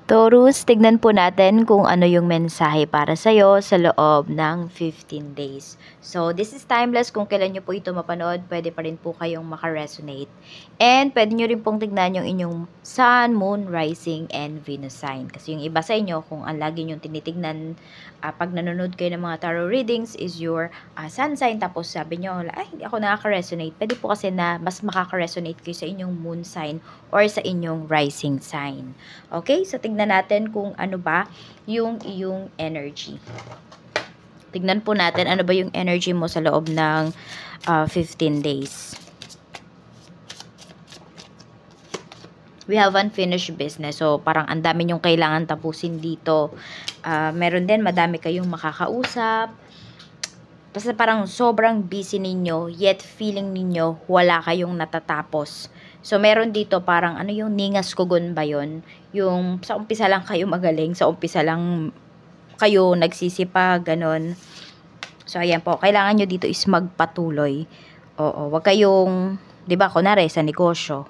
Taurus, tignan po natin kung ano yung mensahe para sa'yo sa loob ng 15 days. So, this is timeless. Kung kailan nyo po ito mapanood, pwede pa rin po kayong makaresonate. And pwede nyo rin pong tignan yung inyong Sun, Moon, Rising, and Venus sign. Kasi yung iba sa inyo, kung ang lagi nyo tinitignan pag nanonood kayo ng mga tarot readings is your Sun sign. Tapos sabi nyo, ay, hindi ako nakaka-resonate. Pwede po kasi na mas makaka-resonate kayo sa inyong Moon sign or sa inyong Rising sign. Okay? So, tignan natin kung ano ba yung iyong energy. Tignan po natin ano ba yung energy mo sa loob ng 15 days. We have unfinished business. So, parang ang dami nyong kailangan tapusin dito. Meron din, madami kayong makakausap. Basta parang sobrang busy ninyo, yet feeling ninyo wala kayong natatapos. So, meron dito parang ano yung ningas kugon ba yun? Yung sa umpisa lang kayo magaling, sa umpisa lang kayo nagsisipag, ganon. So, ayan po, kailangan nyo dito is magpatuloy. Oo, wag kayong, di ba, kunwari sa negosyo,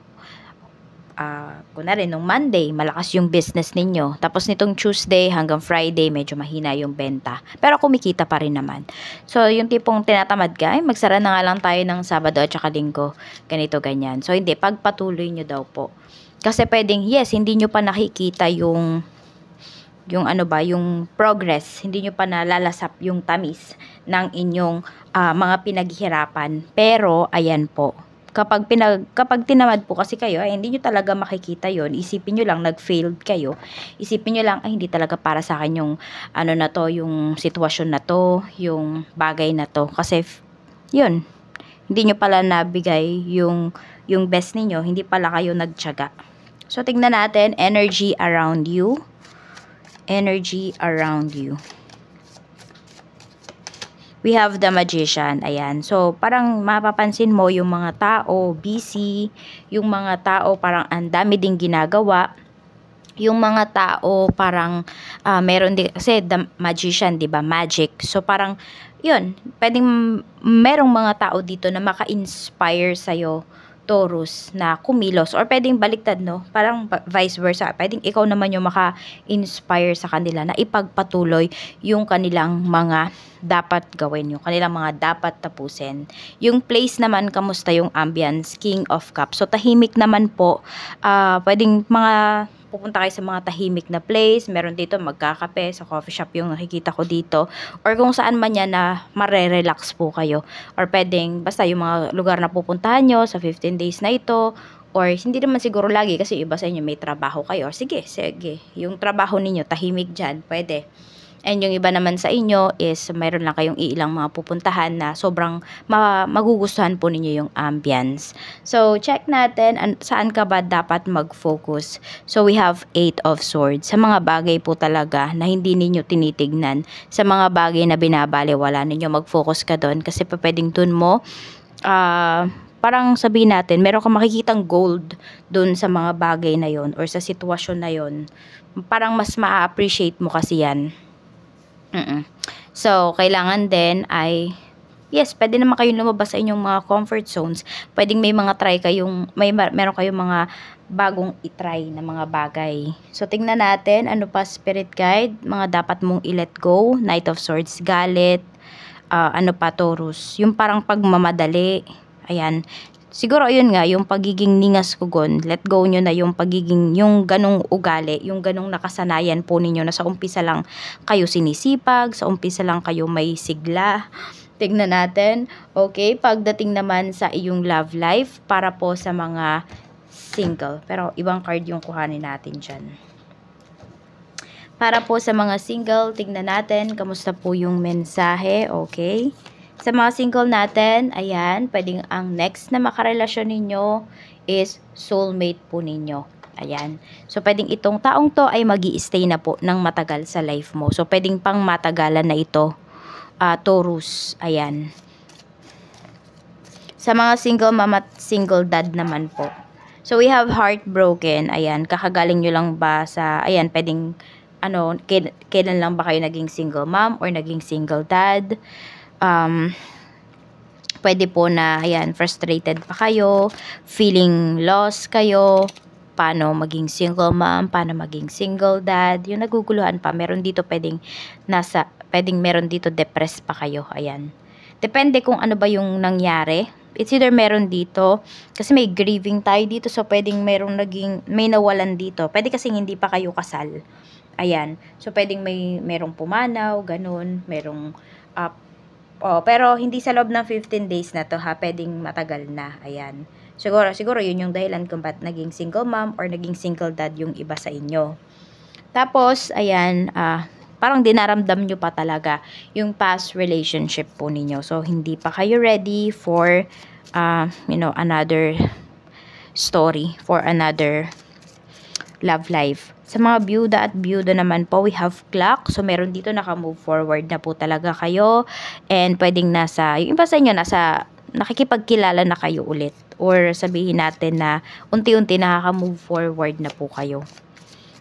kunwari nung Monday, malakas yung business ninyo. Tapos nitong Tuesday hanggang Friday, medyo mahina yung benta. Pero kumikita pa rin naman. So, yung tipong tinatamad ka, ay magsara na nga lang tayo ng Sabado at saka Linggo. Ganito, ganyan. So, hindi, pagpatuloy nyo daw po. Kasi pwedeng, yes, hindi nyo pa nakikita yung ano ba, yung progress. Hindi nyo pa nalalasap yung tamis ng inyong mga pinaghirapan. Pero, ayan po. Kapag tinamad po kasi kayo, ay hindi nyo talaga makikita yon. Isipin nyo lang, nag-failed kayo. Isipin nyo lang, ay hindi talaga para sa akin yung ano na to, yung sitwasyon na to, yung bagay na to. Kasi, yun, hindi nyo pala nabigay yung best ninyo, hindi pala kayo nagtiyaga. So, tingnan natin, energy around you. Energy around you. We have the Magician, ayan. So, parang mapapansin mo yung mga tao, busy, yung mga tao parang ang dami ding ginagawa. Yung mga tao parang meron din, kasi the Magician, di ba, magic. So, parang, yun, pwedeng merong mga tao dito na maka-inspire sa'yo, Taurus, na kumilos, or pwedeng baliktad, no? Parang vice versa. Pwedeng ikaw naman yung maka-inspire sa kanila na ipagpatuloy yung kanilang mga dapat gawin, yung kanilang mga dapat tapusin. Yung place naman, kamusta yung ambience? King of Cups. So, tahimik naman po. Pwedeng pupunta kayo sa mga tahimik na place. Meron dito magkakape sa coffee shop yung nakikita ko dito. Or kung saan man yan na marerelax po kayo. Or pwedeng basta yung mga lugar na pupuntahan nyo sa 15 days na ito. Or hindi naman siguro lagi kasi iba sa inyo may trabaho kayo. Or sige. Yung trabaho ninyo tahimik dyan. Pwede. And yung iba naman sa inyo is mayroon lang kayong ilang mga pupuntahan na sobrang magugustuhan po ninyo yung ambience. So, check natin saan ka ba dapat mag-focus. So, we have 8 of Swords. Sa mga bagay po talaga na hindi ninyo tinitignan. Sa mga bagay na binabaliwala ninyo, mag-focus ka doon. Kasi pa pwedeng doon mo, parang sabihin natin, meron kang makikitang gold doon sa mga bagay na yon or sa sitwasyon na yon. Parang mas ma-appreciate mo kasi yan. So, kailangan din ay, yes, pwede naman kayong lumabas sa inyong mga comfort zones. Pwedeng may mga meron kayong mga bagong itry na mga bagay. So, tingnan natin, ano pa spirit guide, mga dapat mong i-let go. Knight of Swords, galit, ano pa, Taurus, yung parang pagmamadali, ayan. Siguro yun nga, yung pagiging ningas kugon, let go nyo na yung yung ganong ugali, yung ganong nakasanayan po ninyo na sa umpisa lang kayo sinisipag, sa umpisa lang kayo may sigla. Tignan natin. Okay, pagdating naman sa iyong love life, para po sa mga single. Pero ibang card yung kuhanin natin dyan. Para po sa mga single, tignan natin, kamusta po yung mensahe, okay? Sa mga single natin, ayan, pwedeng ang next na makarelasyon ninyo is soulmate po ninyo. Ayan. So, pwedeng itong taong to ay magi-stay na po ng matagal sa life mo. So, pwedeng pang matagalan na ito, Taurus. Ayan. Sa mga single mama at single dad naman po. So, we have heartbroken. Ayan. Kakagaling nyo lang ba sa, ayan, pwedeng, kailan lang ba kayo naging single mom or naging single dad? Pwede po na, ayan, frustrated pa kayo, feeling lost kayo, paano maging single mom, paano maging single dad, yung naguguluhan pa. Meron dito pwedeng meron dito depressed pa kayo, ayan. Depende kung ano ba yung nangyari. It's either meron dito, kasi may grieving tayo dito, so pwedeng may nawalan dito. Pwede kasing hindi pa kayo kasal. Ayan. So, pwedeng merong pumanaw, ganun, merong, pero hindi sa loob ng 15 days na to ha, pwedeng matagal na, ayan. Siguro yun yung dahilan kung ba't naging single mom or naging single dad yung iba sa inyo. Tapos, ayan, parang dinaramdam nyo pa talaga yung past relationship po ninyo. So, hindi pa kayo ready for, another story, for another love life. Sa mga byuda at byuda naman po, we have clock. So, meron dito naka-move forward na po talaga kayo. And pwedeng yung iba sa inyo, nakikipagkilala na kayo ulit. Or sabihin natin na unti-unti nakaka-move forward na po kayo.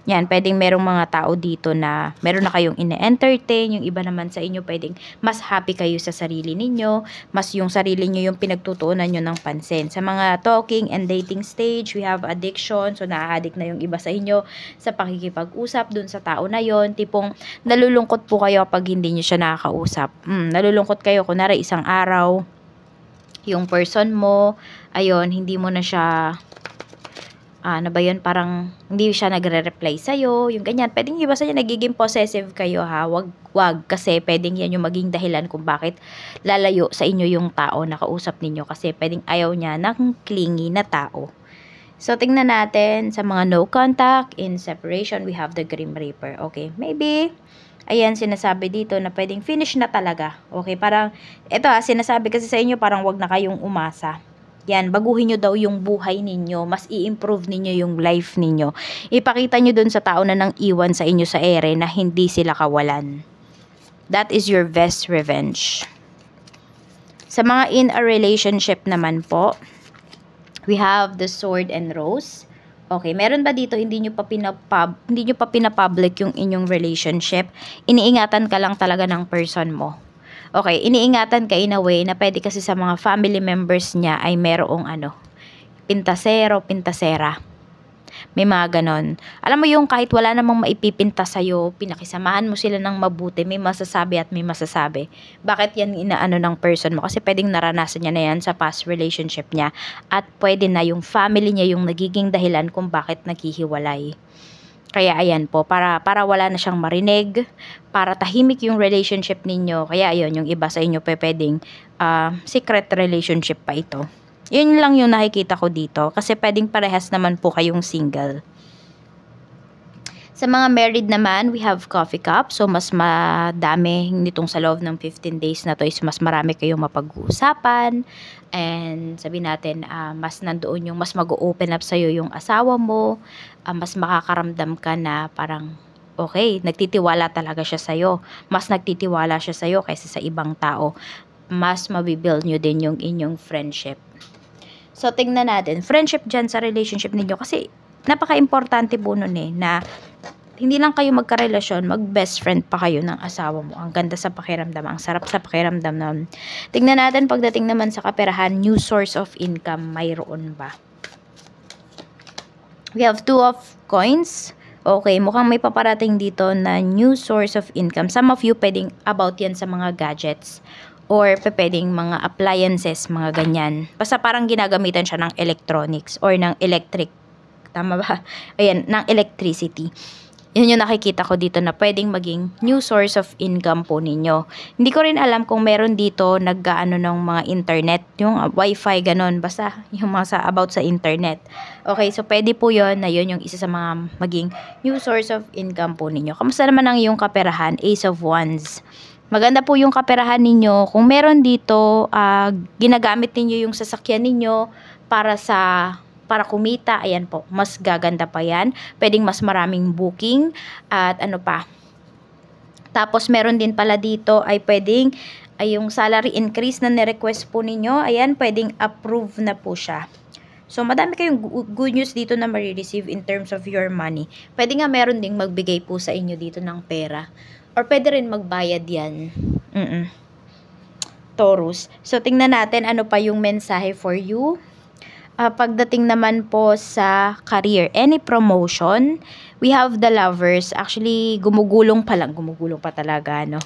Yan, pwedeng merong mga tao dito na meron na kayong ine-entertain, yung iba naman sa inyo pwedeng mas happy kayo sa sarili ninyo, mas yung sarili nyo yung pinagtutuunan nyo ng pansin. Sa mga talking and dating stage, we have addiction, so na-addict na yung iba sa inyo sa pakikipag-usap dun sa tao na yon. Tipong nalulungkot po kayo kapag hindi nyo siya nakakausap. Nalulungkot kayo, kunwari isang araw, yung person mo, ayun, hindi mo na siya parang hindi siya nagre-reply sa'yo, yung ganyan. Pwedeng iba sa'yo, nagiging possessive kayo ha, wag kasi pwedeng yan yung maging dahilan kung bakit lalayo sa inyo yung tao na kausap ninyo, kasi pwedeng ayaw niya ng clingy na tao. So, tingnan natin sa mga no contact, in separation, we have the Grim Reaper. Okay, maybe, ayan, sinasabi dito na pwedeng finish na talaga. Okay, parang, ito sinasabi kasi sa inyo, parang wag na kayong umasa. Yan, baguhin nyo daw yung buhay ninyo, mas i-improve ninyo yung life ninyo. Ipakita nyo dun sa tao na nang iwan sa inyo sa ere na hindi sila kawalan. That is your best revenge. Sa mga in a relationship naman po, we have the Sword and Rose. Okay, meron ba dito hindi nyo pa pinapublic yung inyong relationship? Iniingatan ka lang talaga ng person mo. Okay, iniingatan ka in a way na pwede kasi sa mga family members niya ay merong pintasero, pintasera. May mga ganon. Alam mo yung kahit wala namang maipipinta sa'yo, pinakisamahan mo sila ng mabuti, may masasabi at may masasabi. Bakit yan inaano ng person mo? Kasi pwedeng naranasan niya na yan sa past relationship niya. At pwede na yung family niya yung nagiging dahilan kung bakit naghihiwalay. Kaya ayan po, para wala na siyang marinig, para tahimik yung relationship ninyo. Kaya ayun, yung iba sa inyo pwedeng secret relationship pa ito. Yun lang yung nakikita ko dito, kasi pwedeng parehas naman po kayong single. Sa mga married naman, we have coffee cup. So, mas madami nitong sa loob ng 15 days na to is mas marami kayong mapag-uusapan. And sabihin natin, mas nandoon yung mas mag-open up sa'yo yung asawa mo. Mas makakaramdam ka na parang, okay, nagtitiwala talaga siya sa'yo. Mas nagtitiwala siya sa'yo kaysa sa ibang tao. Mas mabibuild nyo din yung inyong friendship. So, tingnan natin. Friendship dyan sa relationship ninyo. Kasi, napaka-importante po nun na hindi lang kayo magkarelasyon, mag-best friend pa kayo ng asawa mo. Ang ganda sa pakiramdam, ang sarap sa pakiramdam nun. Tingnan natin pagdating naman sa kaperahan, new source of income, mayroon ba? We have 2 of coins. Okay, mukhang may paparating dito na new source of income. Some of you pwedeng about yan sa mga gadgets or pwedeng mga appliances, mga ganyan. Basta parang ginagamitan siya ng electronics or ng electric. Tama ba? Ayan, ng electricity. Yun yung nakikita ko dito na pwedeng maging new source of income po ninyo. Hindi ko rin alam kung meron dito nag-ano ng mga internet, yung wifi, ganon. Basta yung mga about sa internet. Okay, so pwede po yun na yun yung isa sa mga maging new source of income po ninyo. Kamusta naman ang iyong kaperahan? Ace of Wands. Maganda po yung kaperahan ninyo. Kung meron dito, ginagamit ninyo yung sasakyan ninyo para kumita, ayan po, mas gaganda pa yan. Pwedeng mas maraming booking at ano pa. Tapos meron din pala dito ay pwedeng yung salary increase na ni-request po ninyo, ayan, pwedeng approve na po siya. So, madami kayong good news dito na ma-receive in terms of your money. Pwede nga meron ding magbigay po sa inyo dito ng pera. Or pwede rin magbayad yan. Taurus. So, tingnan natin ano pa yung mensahe for you. Pagdating naman po sa career, any promotion, we have the lovers. Actually, gumugulong pa talaga, no?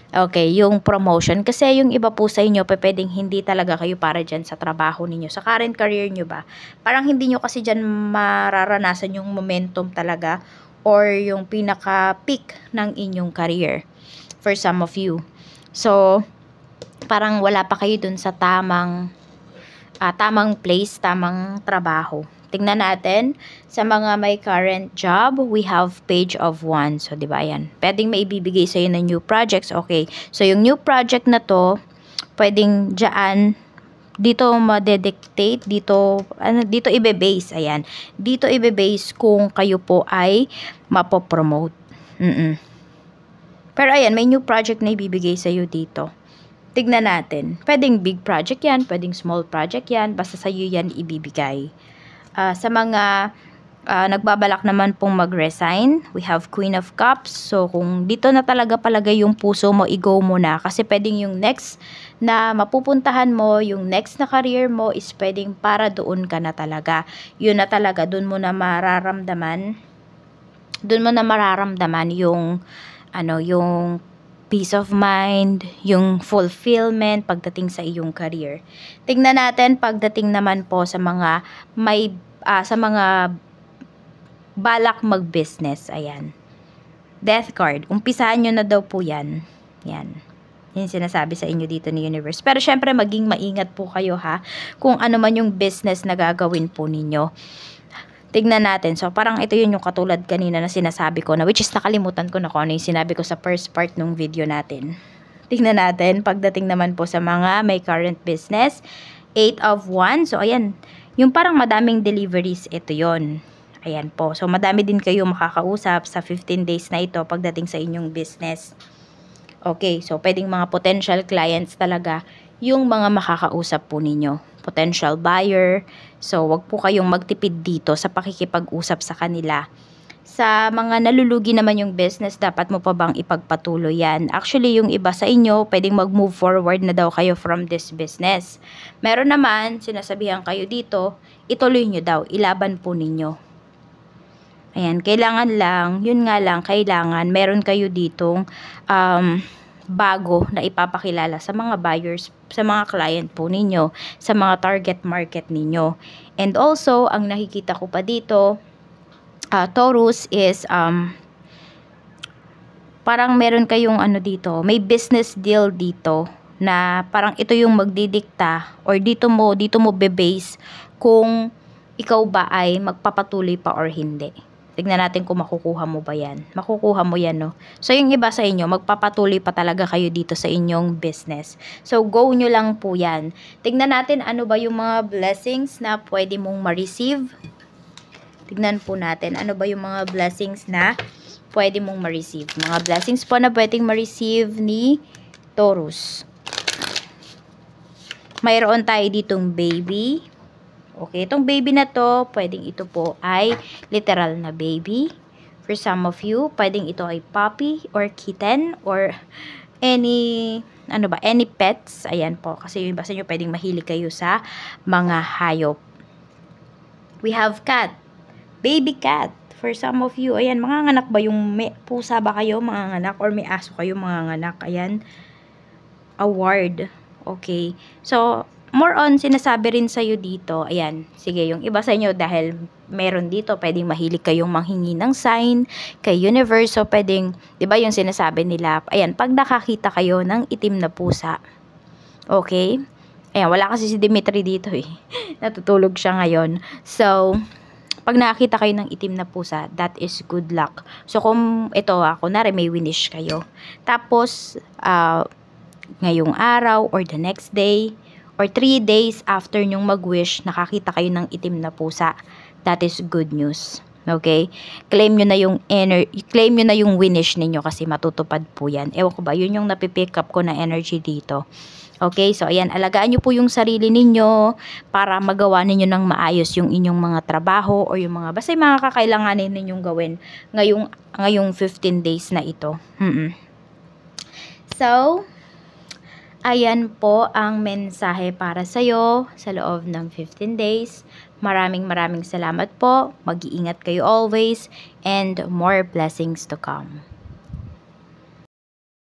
Okay, yung promotion. Kasi yung iba po sa inyo, pwedeng hindi talaga kayo para dyan sa trabaho ninyo. Sa current career nyo ba? Parang hindi nyo kasi dyan mararanasan yung momentum talaga or yung pinaka-peak ng inyong career for some of you. So, parang wala pa kayo dun sa tamang place, tamang trabaho. Tingnan natin, sa mga may current job, we have page of wands. So, di ba yan? Pwedeng may ibibigay sa'yo ng new projects. Okay. So, yung new project na to, pwedeng dyan, dito ma-dictate, dito ibe-base. Ayan. Dito ibe-base kung kayo po ay mapopromote. Pero ayan, may new project na ibibigay sa'yo dito. Tignan natin. Pwedeng big project yan, pwedeng small project yan, basta sa'yo yan ibibigay. Sa mga nagbabalak naman pong mag-resign, we have Queen of Cups. So, kung dito na talaga palagay yung puso mo, i-go mo na. Kasi pwedeng yung next na mapupuntahan mo, yung next na career mo is pwedeng para doon ka na talaga. Yun na talaga, doon mo na mararamdaman yung yung peace of mind, yung fulfillment pagdating sa iyong career. Tingnan natin pagdating naman po sa mga sa mga balak mag-business. Ayan. Death card. Umpisahan nyo na daw po yan. Yan. Yung sinasabi sa inyo dito ni Universe. Pero syempre maging maingat po kayo ha kung ano man yung business na gagawin po ninyo. Tignan natin. So, parang ito yun yung katulad kanina na sinasabi ko na which is nakalimutan ko na kung ano yung sinabi ko sa first part ng video natin. Tignan natin. Pagdating naman po sa mga may current business, 8 of Wands. So, ayan. Yung parang madaming deliveries, ito yon. Ayan po. So, madami din kayo makakausap sa 15 days na ito pagdating sa inyong business. Okay. So, pwedeng mga potential clients talaga yung mga makakausap po ninyo. Potential buyer. So, wag po kayong magtipid dito sa pakikipag-usap sa kanila. Sa mga nalulugi naman yung business, dapat mo pa bang ipagpatuloy yan? Actually, yung iba sa inyo, pwedeng mag-move forward na daw kayo from this business. Meron naman, sinasabihan kayo dito, ituloy nyo daw, ilaban po ninyo. Ayan, kailangan lang, yun nga lang, kailangan, meron kayo ditong bago na ipapakilala sa mga buyers, sa mga client po ninyo, sa mga target market ninyo. And also, ang nakikita ko pa dito, Taurus is, parang meron kayong dito, may business deal dito, na parang ito yung magdidikta, or dito mo bebase kung ikaw ba ay magpapatuloy pa or hindi. Tignan natin kung makukuha mo ba yan. Makukuha mo yan, no? So, yung iba sa inyo, magpapatuloy pa talaga kayo dito sa inyong business. So, go nyo lang po yan. Tignan natin ano ba yung mga blessings na pwede mong ma-receive. Tignan po natin ano ba yung mga blessings na pwede mong ma-receive. Mga blessings po na pwedeng ma-receive ni Taurus. Mayroon tayo ditong baby. Okay, itong baby na to, pwedeng ito po ay literal na baby. For some of you, pwedeng ito ay puppy or kitten or any pets. Ayan po, kasi yung iba sa inyo pwedeng mahilig kayo sa mga hayop. We have cat. Baby cat. For some of you, ayan, manganganak ba yung may pusa ba kayo, manganganak, or may aso kayo, manganganak. Ayan, award. Okay, so more on, sinasabi rin sa'yo dito, ayan, sige, yung iba sa inyo, dahil meron dito, pwedeng mahilig kayong manghingi ng sign kay universe, so pwedeng, di ba yung sinasabi nila, ayan, pag nakakita kayo ng itim na pusa, okay, ayan, wala kasi si Dimitri dito eh, natutulog siya ngayon, so, pag nakakita kayo ng itim na pusa, that is good luck. So, kung ito, kunwari may winish kayo, tapos, ngayong araw, or the next day, or 3 days after nyong mag-wish, nakakita kayo ng itim na pusa. That is good news. Okay? Claim nyo na yung winish ninyo kasi matutupad po yan. Ewan ko ba, yun yung napipick up ko na energy dito. Okay? So, ayan, alagaan nyo po yung sarili ninyo para magawa ninyo ng maayos yung inyong mga trabaho or yung mga, basta yung mga kakailanganin ninyong gawin ngayong 15 days na ito. So, Ayan po ang mensahe para sa'yo sa loob ng 15 days. Maraming salamat po. Mag-iingat kayo always and more blessings to come.